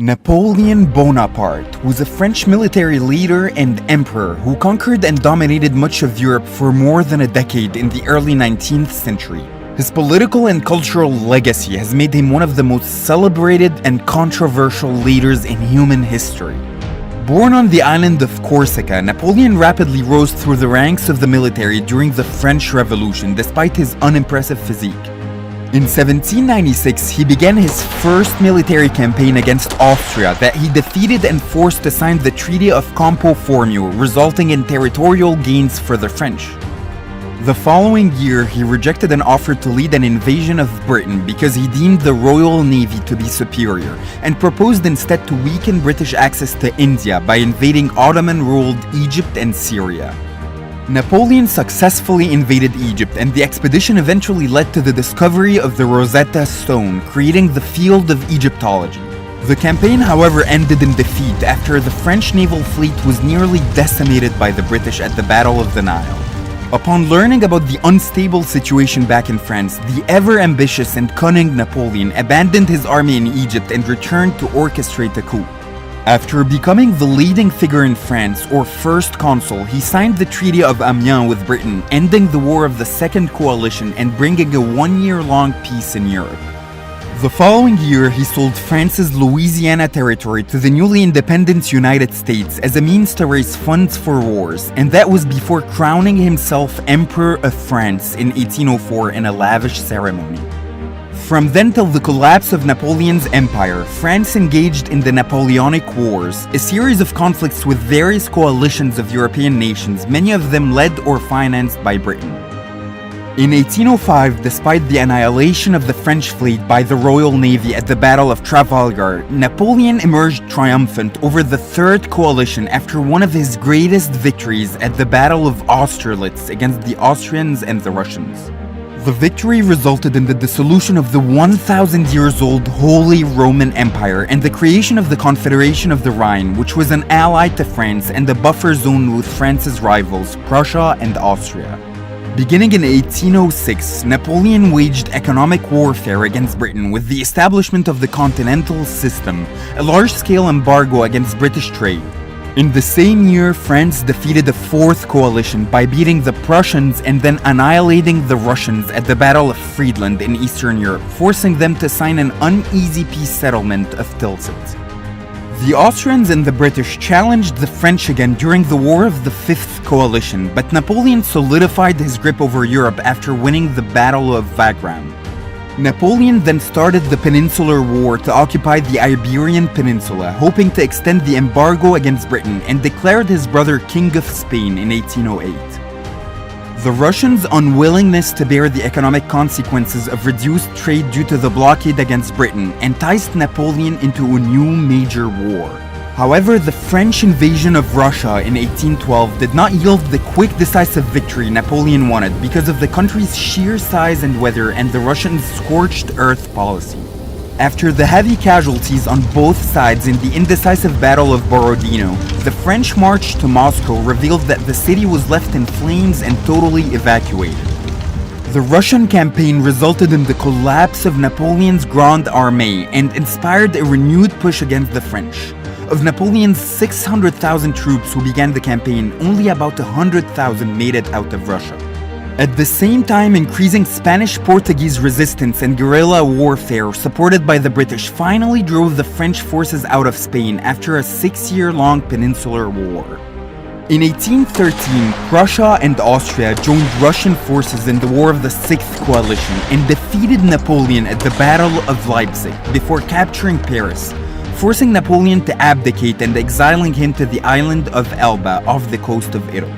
Napoleon Bonaparte was a French military leader and emperor who conquered and dominated much of Europe for more than a decade in the early 19th century. His political and cultural legacy has made him one of the most celebrated and controversial leaders in human history. Born on the island of Corsica, Napoleon rapidly rose through the ranks of the military during the French Revolution despite his unimpressive physique. In 1796, he began his first military campaign against Austria that he defeated and forced to sign the Treaty of Campo Formio, resulting in territorial gains for the French. The following year, he rejected an offer to lead an invasion of Britain because he deemed the Royal Navy to be superior, and proposed instead to weaken British access to India by invading Ottoman-ruled Egypt and Syria. Napoleon successfully invaded Egypt, and the expedition eventually led to the discovery of the Rosetta Stone, creating the field of Egyptology. The campaign, however, ended in defeat after the French naval fleet was nearly decimated by the British at the Battle of the Nile. Upon learning about the unstable situation back in France, the ever-ambitious and cunning Napoleon abandoned his army in Egypt and returned to orchestrate a coup. After becoming the leading figure in France, or first consul, he signed the Treaty of Amiens with Britain, ending the War of the Second Coalition and bringing a one-year-long peace in Europe. The following year, he sold France's Louisiana territory to the newly independent United States as a means to raise funds for wars, and that was before crowning himself Emperor of France in 1804 in a lavish ceremony. From then till the collapse of Napoleon's empire, France engaged in the Napoleonic Wars, a series of conflicts with various coalitions of European nations, many of them led or financed by Britain. In 1805, despite the annihilation of the French fleet by the Royal Navy at the Battle of Trafalgar, Napoleon emerged triumphant over the Third Coalition after one of his greatest victories at the Battle of Austerlitz against the Austrians and the Russians. The victory resulted in the dissolution of the 1,000 years old Holy Roman Empire and the creation of the Confederation of the Rhine, which was an ally to France and a buffer zone with France's rivals, Prussia and Austria. Beginning in 1806, Napoleon waged economic warfare against Britain with the establishment of the Continental System, a large-scale embargo against British trade. In the same year, France defeated the Fourth Coalition by beating the Prussians and then annihilating the Russians at the Battle of Friedland in Eastern Europe, forcing them to sign an uneasy peace settlement of Tilsit. The Austrians and the British challenged the French again during the War of the Fifth Coalition, but Napoleon solidified his grip over Europe after winning the Battle of Wagram. Napoleon then started the Peninsular War to occupy the Iberian Peninsula, hoping to extend the embargo against Britain, and declared his brother King of Spain in 1808. The Russians' unwillingness to bear the economic consequences of reduced trade due to the blockade against Britain enticed Napoleon into a new major war. However, the French invasion of Russia in 1812 did not yield the quick, decisive victory Napoleon wanted because of the country's sheer size and weather and the Russians' scorched earth policy. After the heavy casualties on both sides in the indecisive Battle of Borodino, the French march to Moscow revealed that the city was left in flames and totally evacuated. The Russian campaign resulted in the collapse of Napoleon's Grande Armée and inspired a renewed push against the French. Of Napoleon's 600,000 troops who began the campaign, only about 100,000 made it out of Russia. At the same time, increasing Spanish-Portuguese resistance and guerrilla warfare supported by the British finally drove the French forces out of Spain after a 6-year-long peninsular war. In 1813, Prussia and Austria joined Russian forces in the War of the Sixth Coalition and defeated Napoleon at the Battle of Leipzig before capturing Paris, forcing Napoleon to abdicate and exiling him to the island of Elba off the coast of Italy.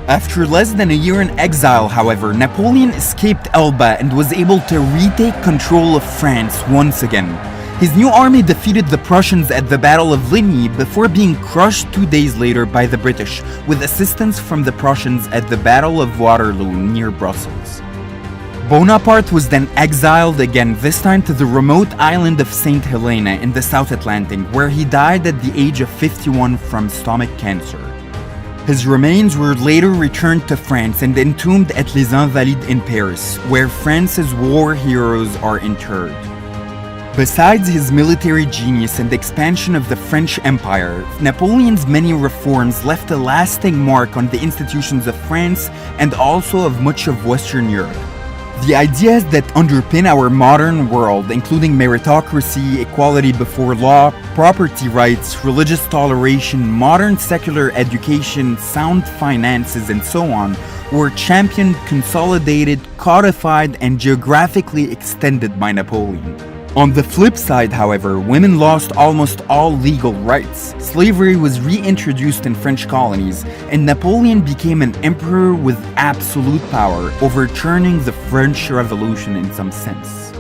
After less than a year in exile, however, Napoleon escaped Elba and was able to retake control of France once again. His new army defeated the Prussians at the Battle of Ligny before being crushed 2 days later by the British, with assistance from the Prussians at the Battle of Waterloo near Brussels. Bonaparte was then exiled again, this time to the remote island of St. Helena in the South Atlantic, where he died at the age of 51 from stomach cancer. His remains were later returned to France and entombed at Les Invalides in Paris, where France's war heroes are interred. Besides his military genius and expansion of the French Empire, Napoleon's many reforms left a lasting mark on the institutions of France and also of much of Western Europe. The ideas that underpin our modern world, including meritocracy, equality before law, property rights, religious toleration, modern secular education, sound finances, and so on, were championed, consolidated, codified, and geographically extended by Napoleon. On the flip side, however, women lost almost all legal rights. Slavery was reintroduced in French colonies, and Napoleon became an emperor with absolute power, overturning the French Revolution in some sense.